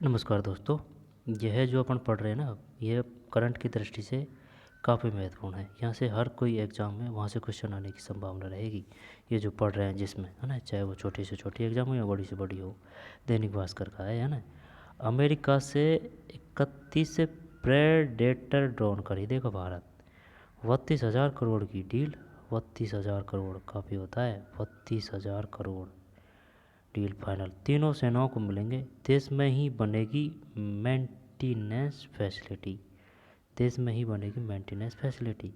नमस्कार दोस्तों। यह जो अपन पढ़ रहे हैं ना, यह करंट की दृष्टि से काफ़ी महत्वपूर्ण है। यहाँ से हर कोई एग्ज़ाम में वहाँ से क्वेश्चन आने की संभावना रहेगी। ये जो पढ़ रहे हैं जिसमें, है ना, चाहे वो छोटी से छोटी एग्ज़ाम हो या बड़ी से बड़ी हो। दैनिक भास्कर का है ना। अमेरिका से 31 प्रेडेटर ड्रोन खरीदेगा भारत। 32,000 करोड़ की डील। 32,000 करोड़ काफ़ी होता है। 32,000 करोड़ डील फाइनल। तीनों सेनाओं को मिलेंगे। देश में ही बनेगी मेंटेनेंस फैसिलिटी। देश में ही बनेगी मेंटेनेंस फैसिलिटी।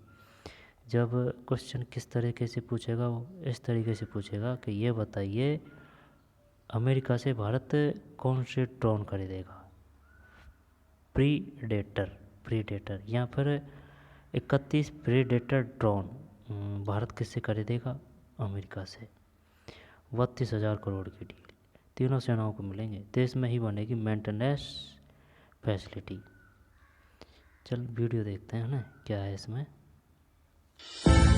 जब क्वेश्चन किस तरीके से पूछेगा, वो इस तरीके से पूछेगा कि ये बताइए अमेरिका से भारत कौन से ड्रोन खरीदेगा। प्रीडेटर। प्रीडेटर यहाँ पर 31 प्रीडेटर ड्रोन भारत किससे खरीदेगा? अमेरिका से। 32,000 करोड़ की डील। तीनों सेनाओं को मिलेंगे। देश में ही बनेगी मेंटेनेंस फैसिलिटी। चल वीडियो देखते हैं ना, क्या है इसमें।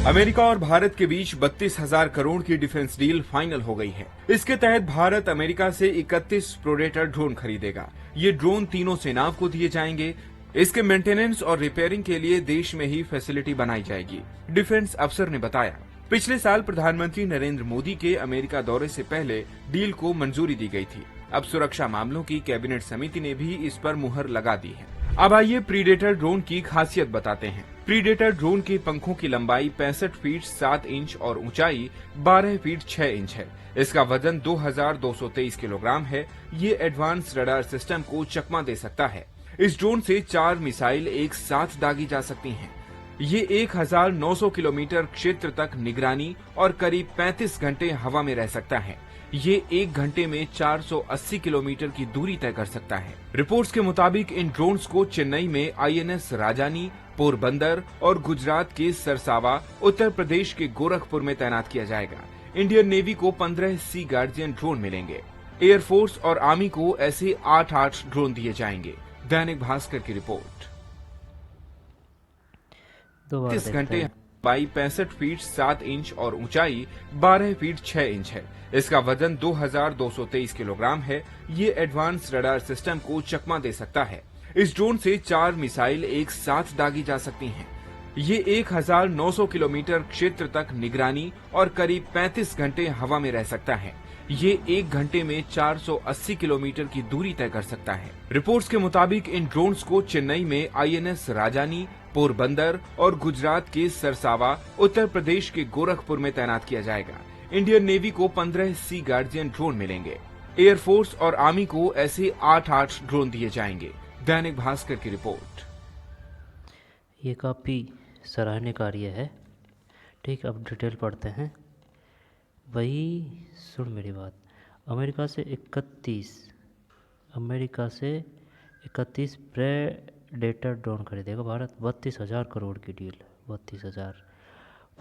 अमेरिका और भारत के बीच 32,000 करोड़ की डिफेंस डील फाइनल हो गई है। इसके तहत भारत अमेरिका से 31 प्रोडेटर ड्रोन खरीदेगा। ये ड्रोन तीनों सेनाओं को दिए जाएंगे। इसके मेंटेनेंस और रिपेयरिंग के लिए देश में ही फैसिलिटी बनाई जाएगी। डिफेंस अफसर ने बताया, पिछले साल प्रधानमंत्री नरेंद्र मोदी के अमेरिका दौरे से पहले डील को मंजूरी दी गई थी। अब सुरक्षा मामलों की कैबिनेट समिति ने भी इस पर मुहर लगा दी है। अब आइए प्रीडेटर ड्रोन की खासियत बताते हैं। प्रीडेटर ड्रोन के पंखों की लंबाई 65 फीट 7 इंच और ऊंचाई 12 फीट 6 इंच है। इसका वजन 2,223 किलोग्राम है। ये एडवांस रडार सिस्टम को चकमा दे सकता है। इस ड्रोन से 4 मिसाइल एक साथ दागी जा सकती हैं। ये 1,900 किलोमीटर क्षेत्र तक निगरानी और करीब 35 घंटे हवा में रह सकता है। ये 1 घंटे में 480 किलोमीटर की दूरी तय कर सकता है। रिपोर्ट्स के मुताबिक इन ड्रोन्स को चेन्नई में INS राजानी, पोरबंदर और गुजरात के सरसावा, उत्तर प्रदेश के गोरखपुर में तैनात किया जाएगा। इंडियन नेवी को 15 सी गार्जियन ड्रोन मिलेंगे। एयरफोर्स और आर्मी को ऐसे 8 ड्रोन दिए जाएंगे। दैनिक भास्कर की रिपोर्ट। 30 घंटे लंबाई 65 फीट 7 इंच और ऊंचाई 12 फीट 6 इंच है। इसका वजन 2,223 किलोग्राम है। ये एडवांस रडार सिस्टम को चकमा दे सकता है। इस ड्रोन से 4 मिसाइल एक साथ दागी जा सकती हैं। ये 1,900 किलोमीटर क्षेत्र तक निगरानी और करीब 35 घंटे हवा में रह सकता है। ये 1 घंटे में 480 किलोमीटर की दूरी तय कर सकता है। रिपोर्ट्स के मुताबिक इन ड्रोन्स को चेन्नई में INS राजानी, पोरबंदर और गुजरात के सरसावा, उत्तर प्रदेश के गोरखपुर में तैनात किया जाएगा। इंडियन नेवी को 15 सी गार्जियन ड्रोन मिलेंगे। एयरफोर्स और आर्मी को ऐसे 8 ड्रोन दिए जाएंगे। दैनिक भास्कर की रिपोर्ट। ये काफ़ी सराहनीय कार्य है। ठीक, अब डिटेल पढ़ते हैं। वही सुन मेरी बात। अमेरिका से 31 प्रेडेटर ड्रोन खरीदेगा भारत। 32,000 करोड़ की डील। 32,000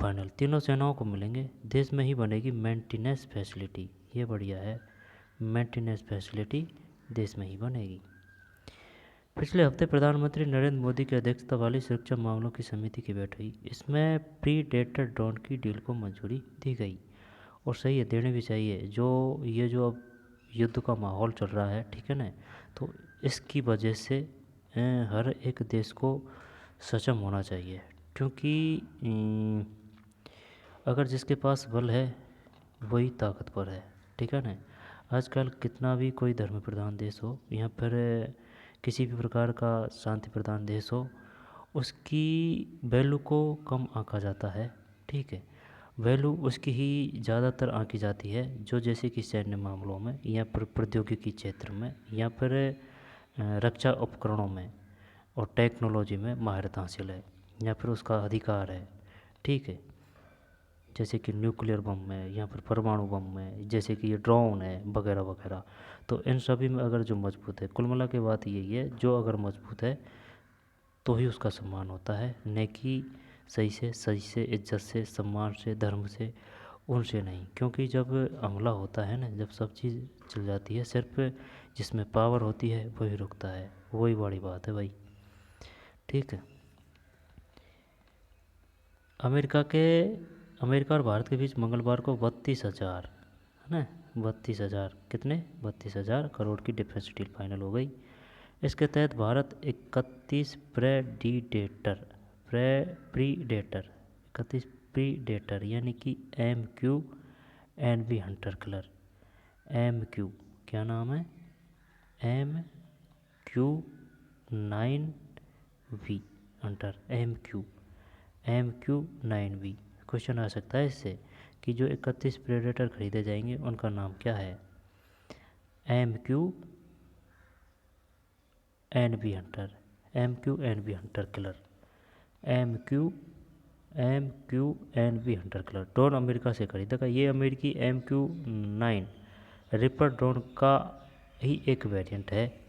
फाइनल। तीनों सेनाओं को मिलेंगे। देश में ही बनेगी मेंटेनेंस फैसिलिटी। ये बढ़िया है। मेंटेनेंस फैसिलिटी देश में ही बनेगी। पिछले हफ्ते प्रधानमंत्री नरेंद्र मोदी की अध्यक्षता वाली सुरक्षा मामलों की समिति की बैठक हुई। इसमें प्रीडेटर ड्रोन की डील को मंजूरी दी गई और सही है, देनी भी चाहिए। जो अब युद्ध का माहौल चल रहा है, ठीक है ना, तो इसकी वजह से हर एक देश को सक्षम होना चाहिए। क्योंकि अगर जिसके पास बल है वही ताकतवर है, ठीक है ना। आजकल कितना भी कोई धर्म प्रधान देश हो या फिर किसी भी प्रकार का शांति प्रधान देश हो, उसकी वैल्यू को कम आंका जाता है, ठीक है। वैल्यू उसकी ही ज़्यादातर आंकी जाती है जो जैसे कि सैन्य मामलों में या फिर प्रौद्योगिकी क्षेत्र में या फिर रक्षा उपकरणों में और टेक्नोलॉजी में महारत हासिल है या फिर उसका अधिकार है, ठीक है। जैसे कि न्यूक्लियर बम में या फिर परमाणु बम में, जैसे कि ये ड्रोन है वगैरह वगैरह। तो इन सभी में अगर जो मजबूत है, कुल मिला के बात यही है, जो अगर मजबूत है तो ही उसका सम्मान होता है, न कि सही से इज्जत से सम्मान से धर्म से, उनसे नहीं। क्योंकि जब हमला होता है ना, जब सब चीज़ चल जाती है, सिर्फ जिसमें पावर होती है वही रुकता है। वही बड़ी बात है भाई, ठीक है। अमेरिका और भारत के बीच मंगलवार को 32,000, है ना, 32,000 कितने 32,000 करोड़ की डिफेंस डील फाइनल हो गई। इसके तहत भारत 31 प्रीडेटर यानी कि MQ-9V हंटर किलर, MQ क्या नाम है, MQ-9V हंटर, MQ-9V। क्वेश्चन आ सकता है इससे कि जो 31 प्रेडेटर खरीदे जाएंगे उनका नाम क्या है, MQ-9V Hunter, MQ-9V Hunter killer, MQ-9V Hunter killer. Drone America से खरीदेगा। ये अमेरिकी MQ-9 रिपर ड्रोन का ही एक वेरिएंट है,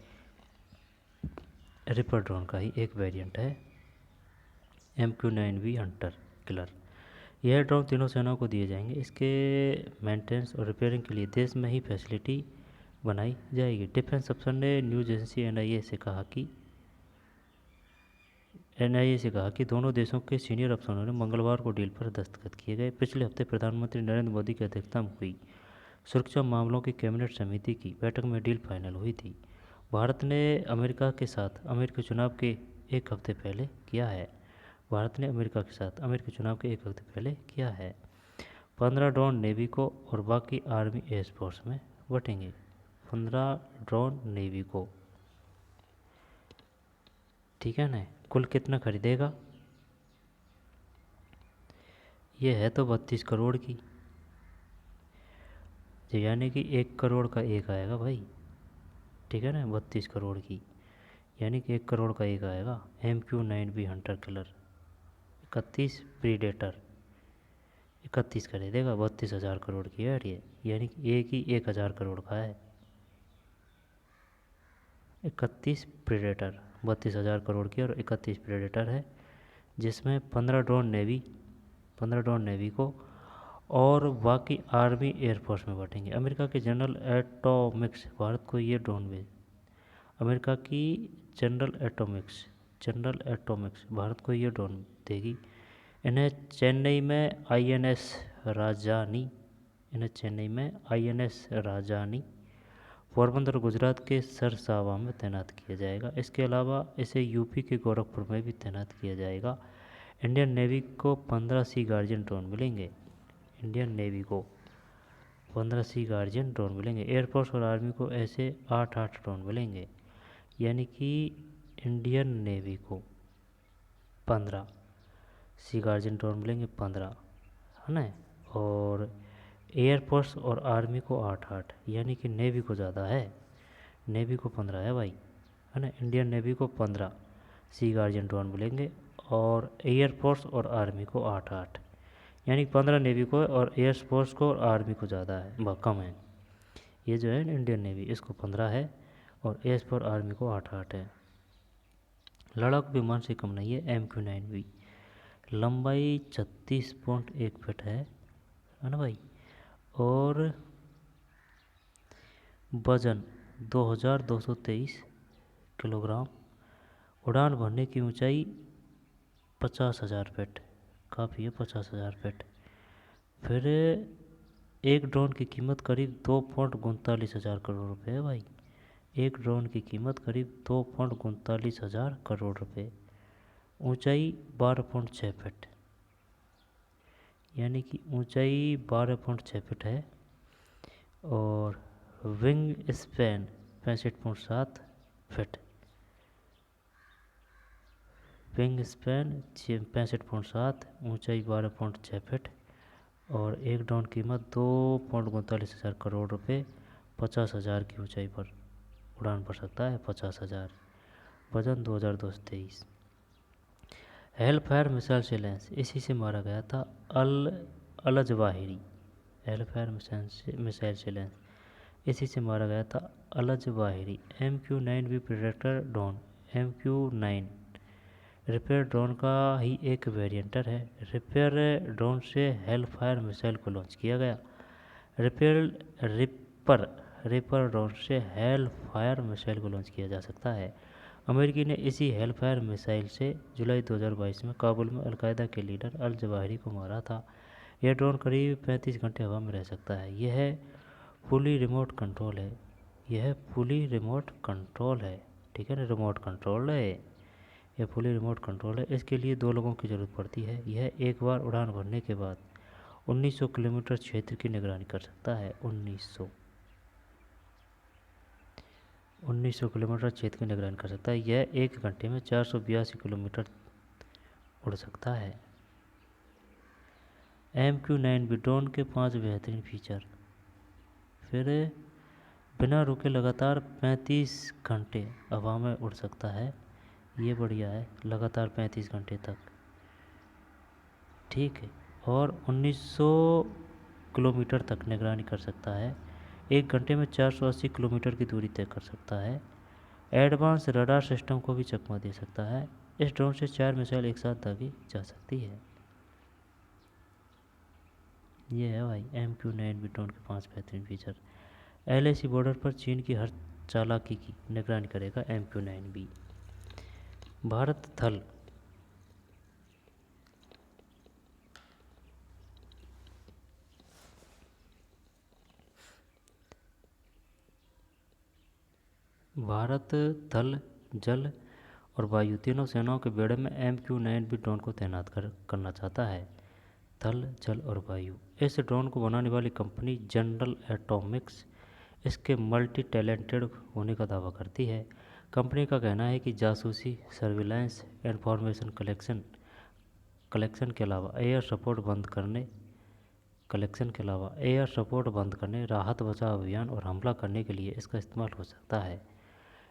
रिपर ड्रोन का ही एक वेरिएंट है MQ-9V हंटर किलर। यह ड्रोन तीनों सेनाओं को दिए जाएंगे। इसके मेंटेनेंस और रिपेयरिंग के लिए देश में ही फैसिलिटी बनाई जाएगी। डिफेंस अफसर ने न्यूज़ एजेंसी NIA से कहा कि दोनों देशों के सीनियर अफसरों ने मंगलवार को डील पर दस्तखत किए गए। पिछले हफ्ते प्रधानमंत्री नरेंद्र मोदी की अध्यक्षता में हुई सुरक्षा मामलों की कैबिनेट समिति की बैठक में डील फाइनल हुई थी। भारत ने अमेरिका के साथ अमेरिकी चुनाव के एक हफ्ते पहले किया है। 15 ड्रोन नेवी को और बाकी आर्मी एयरफोर्स में बटेंगे। 15 ड्रोन नेवी को, ठीक है ना। कुल कितना खरीदेगा, ये है तो 32 करोड़ की, यानी कि 1 करोड़ का एक आएगा भाई, ठीक है ना। 32 करोड़ की यानी कि 1 करोड़ का एक आएगा। MQ-9V हंटर किलर 31 प्रीडेटर 31 खरीदेगा, 32,000 करोड़ की है ये, यानी कि एक ही 1,000 करोड़ का है। 31 प्रेडेटर 32,000 करोड़ की और 31 प्रेडेटर है, जिसमें 15 ड्रोन नेवी को और बाकी आर्मी एयरफोर्स में बांटेंगे। अमेरिका के जनरल एटॉमिक्स भारत को ये ड्रोन भेज अमेरिका की जनरल एटॉमिक्स भारत को ये ड्रोन देगी। इन्हें चेन्नई में INS राजानी पोरबंदर गुजरात के सरसावा में तैनात किया जाएगा। इसके अलावा इसे यूपी के गोरखपुर में भी तैनात किया जाएगा। इंडियन नेवी को 15 सी गार्जियन ड्रोन मिलेंगे। इंडियन नेवी को 15 सी गार्जियन ड्रोन मिलेंगे। एयरफोर्स और आर्मी को ऐसे 8 ड्रोन मिलेंगे, यानी कि इंडियन नेवी को 15 सी गार्जियन ड्रोन मिलेंगे, 15 है ना। और एयरफोर्स और आर्मी को 8, यानी कि नेवी को ज़्यादा है, नेवी को 15 है भाई, है ना। इंडियन नेवी को 15 सी गार्जियन ड्रोन मिलेंगे और एयरफोर्स और आर्मी को 8, यानी 15 नेवी को और एयरफोर्स को और आर्मी को ज़्यादा है, कम है। ये जो है इंडियन नेवी, इसको 15 है और एयरफोर्स और आर्मी को 8 है। लड़ाकू विमान से कम नहीं है MQ-9V। लंबाई 36.1 फीट है ना भाई, और वजन 2223 किलोग्राम। उड़ान भरने की ऊंचाई 50,000 फीट, काफ़ी है 50,000 फीट। फिर एक ड्रोन की कीमत करीब 2.39 करोड़ रुपये है भाई। एक ड्रोन की कीमत करीब 2.39 करोड़ रुपये। ऊंचाई 12.6 फीट, यानी कि ऊंचाई 12.6 फीट है। और wing span 65.7 feet, wing span 65.7, ऊंचाई 12.6 फीट। और एक ड्रोन कीमत 2.39 करोड़ रुपये। 50,000 की ऊंचाई पर उड़ान भर सकता है, 50,000। वजन 2223। हेल फायर मिसाइल से लैंस, इसी से मारा गया था Al Zawahiri. Hellfire missile से लैंस, इसी से मारा गया था Al Zawahiri. MQ-9V Predator drone, MQ-9 Reaper drone का ही एक वेरिएंटर है। रिपेयर ड्रोन से हेल फायर मिसाइल को लॉन्च किया गया। रिपर ड्रोन से हेल फायर मिसाइल को लॉन्च किया जा सकता है। अमेरिकी ने इसी हेल फायर मिसाइल से जुलाई 2022 में काबुल में अलकायदा के लीडर अल जवाहिरी को मारा था। यह ड्रोन करीब 35 घंटे हवा में रह सकता है। यह फुली रिमोट कंट्रोल है, यह फुली रिमोट कंट्रोल है, ठीक है ना, रिमोट कंट्रोल है, यह फुली रिमोट कंट्रोल है। इसके लिए 2 लोगों की ज़रूरत पड़ती है। यह एक बार उड़ान भरने के बाद 1900 किलोमीटर क्षेत्र की निगरानी कर सकता है। 1900 किलोमीटर क्षेत्र की निगरानी कर सकता है। यह 1 घंटे में 482 किलोमीटर उड़ सकता है। MQ-9B ड्रोन के 5 बेहतरीन फीचर। फिर बिना रुके लगातार 35 घंटे हवा में उड़ सकता है, ये बढ़िया है, लगातार 35 घंटे तक, ठीक है। और 1900 किलोमीटर तक निगरानी कर सकता है। 1 घंटे में 480 किलोमीटर की दूरी तय कर सकता है। एडवांस रडार सिस्टम को भी चकमा दे सकता है। इस ड्रोन से 4 मिसाइल एक साथ दागी जा सकती है। ये है भाई MQ-9B ड्रोन के 5 बेहतरीन फीचर। LAC बॉर्डर पर चीन की हर चालाकी की निगरानी करेगा MQ-9B। भारत थल। भारत थल, जल और वायु तीनों सेनाओं के बेड़े में MQ-9B ड्रोन को तैनात करना चाहता है। थल, जल और वायु। इस ड्रोन को बनाने वाली कंपनी जनरल एटॉमिक्स इसके मल्टी टैलेंटेड होने का दावा करती है। कंपनी का कहना है कि जासूसी, सर्विलांस, इंफॉर्मेशन कलेक्शन के अलावा एयर सपोर्ट बंद करने, राहत बचाव अभियान और हमला करने के लिए इसका इस्तेमाल हो सकता है।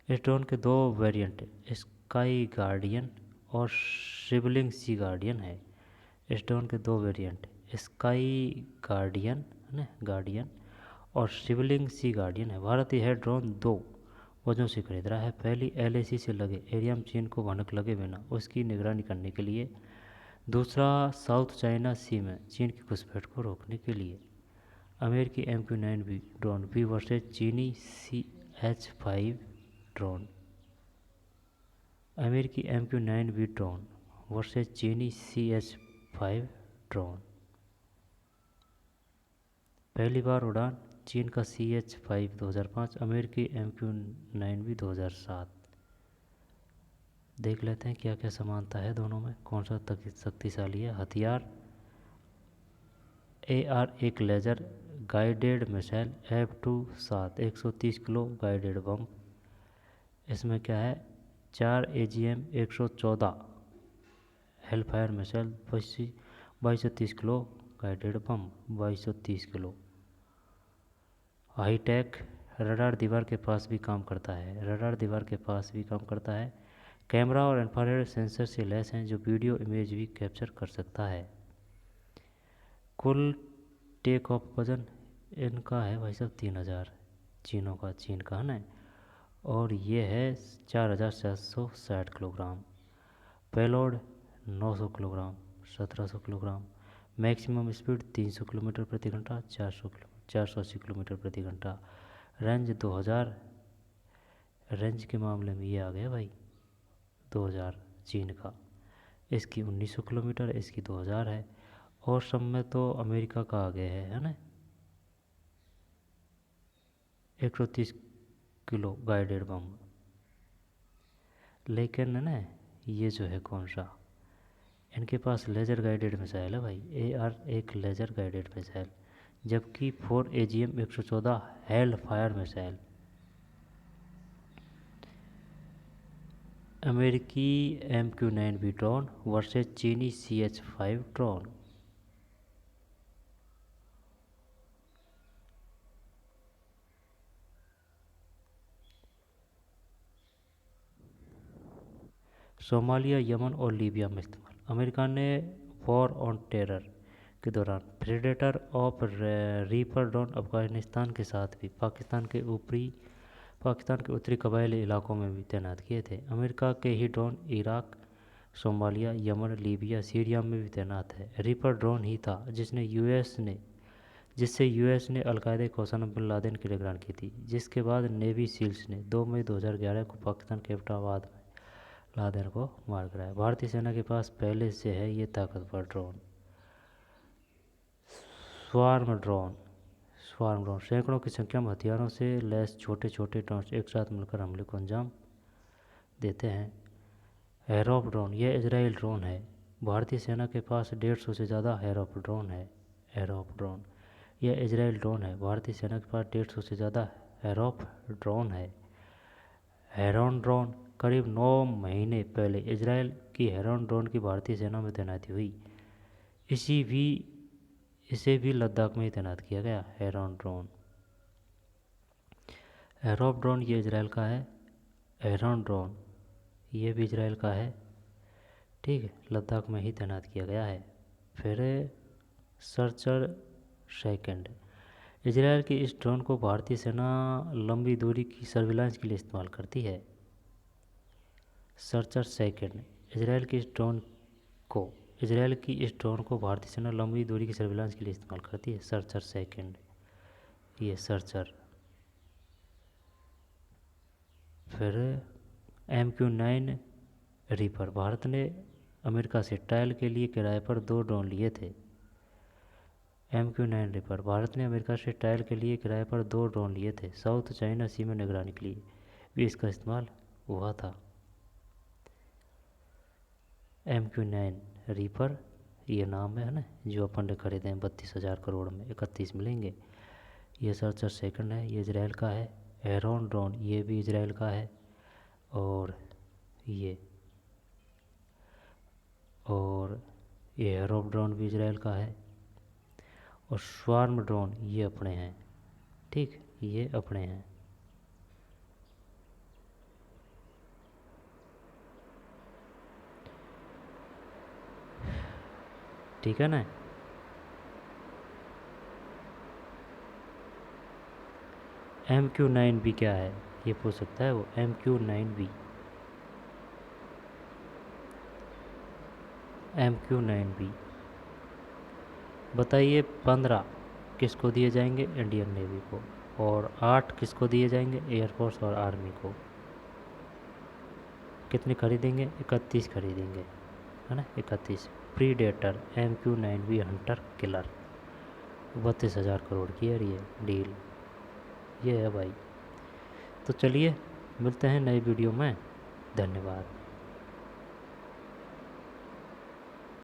इस ड्रोन के 2 वेरिएंट स्काई गार्डियन और शिवलिंग सी गार्डियन है। इस ड्रोन के 2 वेरिएंट स्काई गार्डियन और शिवलिंग सी गार्डियन है। भारत यह ड्रोन 2 वजहों से खरीद रहा है। पहली, LAC से लगे एरिया में चीन को भनक लगे बिना उसकी निगरानी करने के लिए। दूसरा, साउथ चाइना सी में चीन की घुसपैठ को रोकने के लिए। अमेरिकी MQ-9B ड्रोन भी वर्सेज चीनी CH-5 ड्रोन। अमेरिकी MQ-9B ड्रोन वर्सेज चीनी CH-5 ड्रोन। पहली बार उड़ान चीन का CH-5 2005, अमेरिकी MQ-9B 2007। देख लेते हैं क्या क्या समानता है दोनों में, कौन सा शक्तिशाली है। हथियार, AR-1 laser guided missile, F-2-7 130 kilo guided bomb. इसमें क्या है, 4 AGM-114 Hellfire missile, 2230 kilo guided bomb, 2230 kilo. Hi-tech radar दीवार के पास भी काम करता है। कैमरा और इंफ्रारेड सेंसर से लैस हैं जो वीडियो इमेज भी कैप्चर कर सकता है। कुल टेक ऑफ वजन इनका है भाई साहब 3000, चीन का है ना, और ये है 4760 kilogram. Payload 900 kilogram, 1700 kilogram. Maximum speed 300 kilometre प्रति घंटा, 480 किलोमीटर प्रति घंटा। रेंज 2000, रेंज के मामले में ये आ गया भाई 2000 चीन का, इसकी 1900 किलोमीटर, इसकी 2000 है। और सब में तो अमेरिका का आ गया है ना, 130 किलो गाइडेड बम। लेकिन ना ये जो है कौन सा, इनके पास लेज़र गाइडेड मिसाइल है भाई, AR-1 लेज़र गाइडेड मिसाइल, जबकि 4 AGM-114 हेल फायर मिसाइल। अमेरिकी MQ-9B ड्रोन वर्सेज चीनी CH-5 ड्रोन। सोमालिया, यमन और लीबिया में इस्तेमाल। अमेरिका ने वॉर ऑन टेरर के दौरान predator of reaper drone Afghanistan के साथ भी पाकिस्तान के उत्तरी कबायली इलाकों में भी तैनात किए थे। अमेरिका के ही drone Iraq, Somalia, Yemen, Libya, Syria में भी तैनात है। रीपर ड्रोन ही था जिससे यूएस ने अलकायदा के ओसामा बिन लादेन की निगरानी की थी, जिसके बाद नेवी सील्स ने 2 मई 2011 को पाकिस्तान के एबटाबाद में लादेन को मार गिराया। भारतीय सेना के पास पहले से है ये ताकतवर ड्रोन। स्वार्म स्वार्म ड्रोन सैकड़ों की संख्या में हथियारों से लैस छोटे छोटे ड्रोन एक साथ मिलकर हमले को अंजाम देते हैं। हेरोप ड्रोन, यह इजराइल ड्रोन है। भारतीय सेना के पास 150 से ज़्यादा हेरोप ड्रोन है। हेरोप ड्रोन, यह इजराइल ड्रोन है। भारतीय सेना के पास 150 से ज़्यादा हेरोप ड्रोन है। हेरॉन ड्रोन, करीब 9 महीने पहले इजराइल की हेरॉन ड्रोन की भारतीय सेना में तैनाती हुई। इसे भी लद्दाख में ही तैनात किया गया। हेरॉन ड्रोन, हेरोप ड्रोन ये इजराइल का है। हेरॉन ड्रोन ये भी इजराइल का है। ठीक है, लद्दाख में ही तैनात किया गया है। फिर सर्चर सेकंड, इजराइल के इस ड्रोन को भारतीय सेना लंबी दूरी की सर्विलांस के लिए इस्तेमाल करती है। सर्चर सेकंड, इजराइल की इस ड्रोन को भारतीय सेना लंबी दूरी की सर्विलांस के लिए इस्तेमाल करती है। सर्चर सेकंड, ये सर्चर। फिर MQ-9 रीपर, भारत ने अमेरिका से ट्रायल के लिए किराए पर 2 ड्रोन लिए थे। MQ-9 रीपर, भारत ने अमेरिका से ट्रायल के लिए किराए पर 2 ड्रोन लिए थे। साउथ चाइना सी में निगरानी के लिए भी इसका इस्तेमाल हुआ था। MQ-9 रीपर ये नाम है ना, जो अपन ने खरीदे हैं 32,000 करोड़ में 31 मिलेंगे। ये सर्चर सेकंड है, ये इजराइल का है। हेरॉन ड्रोन ये भी इजराइल का है। और ये हेरोप ड्रोन भी इजराइल का है। और स्वार्म ड्रोन ये अपने हैं। ठीक, ये अपने हैं। ठीक है ना। MQ-9B क्या है ये पूछ सकता है वो। MQ-9B, MQ-9B बताइए 15 किसको दिए जाएंगे? इंडियन नेवी को। और 8 किसको दिए जाएंगे? एयरफोर्स और आर्मी को। कितने खरीदेंगे? 31 खरीदेंगे, है ना, 31। Predator MQ-9B Hunter killer 32,000 crore की है ये डील। ये है भाई। तो चलिए मिलते हैं नई वीडियो में। धन्यवाद।